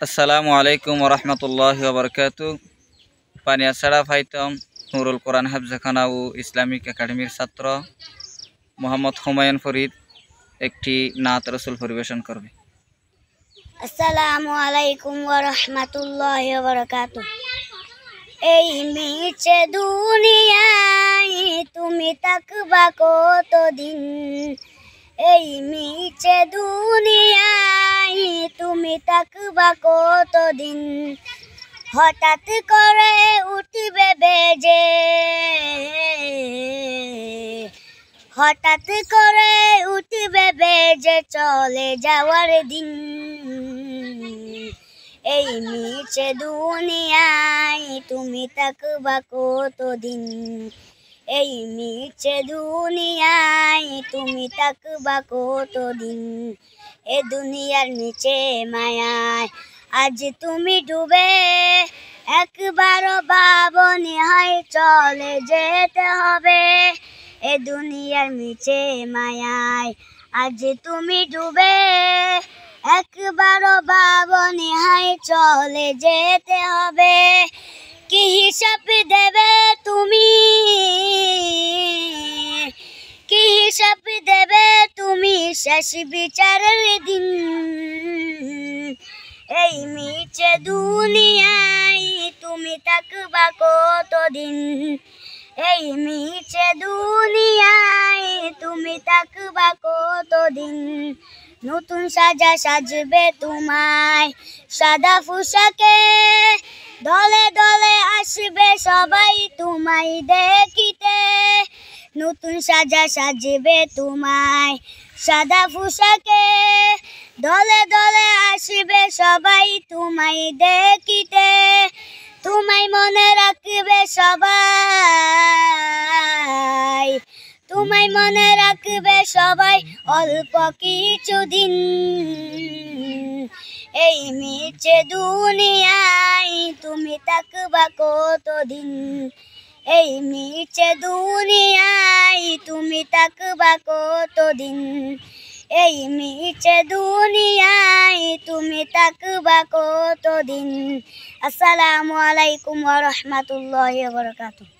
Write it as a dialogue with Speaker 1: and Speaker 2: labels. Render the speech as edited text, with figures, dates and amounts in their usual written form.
Speaker 1: আসসালামু আলাইকুম ওরহমতুল্লাহি ওবরকাতু। পানিয়াছড়া ফাইতম নুরুল কোরআন হাফজাখানা ও ইসলামিক একাডেমির ছাত্র মোহাম্মদ হুমায়ুন ফরিদ একটি নাত রসুল পরিবেশন করবে।
Speaker 2: আসসালামু আলাইকুম ওয়া রাহমাতুল্লাহি ওয়া বারাকাতুহু। এই মিছে দুনিয়ায় তুমি তাকবা কতদিন, এই মিছে দুনিয়ায় তুমি তাকবা কতদিন। হঠাৎ করে উঠবে বেজে, হঠাৎ করে উঠবে বেজে চলে যাওয়ার দিন। এই মিছে দুনিয়ায় তুমি তাকবা কতদিন, এই মিছে দুনিয়ায় তুমি তাকবা কতদিন। এ দুনিয়ার নিচে মায়ায় আজ তুমি ডুবে, একবারও ভাবনি হয় চলে যেতে হবে। এ দুনিয়ার নিচে মায়ায় আজ তুমি ডুবে, একবারও ভাবনি হয় চলে যেতে হবে। কি হিসাব দেবে তুমি, কি হিসাব দেবে তুমি শেষ বিচারের দিন। এই মিছে দুনিয়ায় তুমি তাকবা কতদিন, এই মিছে দুনিয়ায় তুমি তাকবা কতদিন। নতুন সাজা সাজবে তোমায় সাদা পোশাকে, দলে দলে আসবে সবাই তোমায় দেখিতে। নতুন সাজা সাজবে তোমায় সাদা পোশাকে, দলে দলে আসবে সবাই তোমায় দেখিতে। তোমায় মনে রাখবে সবাই, তোমায় মনে রাখবে সবাই অল্প কিছুদিন। এই মিছে দুনিয়ায় তুমি তাকবা কতদিন, এই মিছে দুনিয়ায় তুমি তাকবা কতদিন। এই মিছে দুনিয়ায় তুমি তাকবা কতদিন। আসসালামু আলাইকুম ওয়া রাহমাতুল্লাহি ওয়া বারাকাতুহু।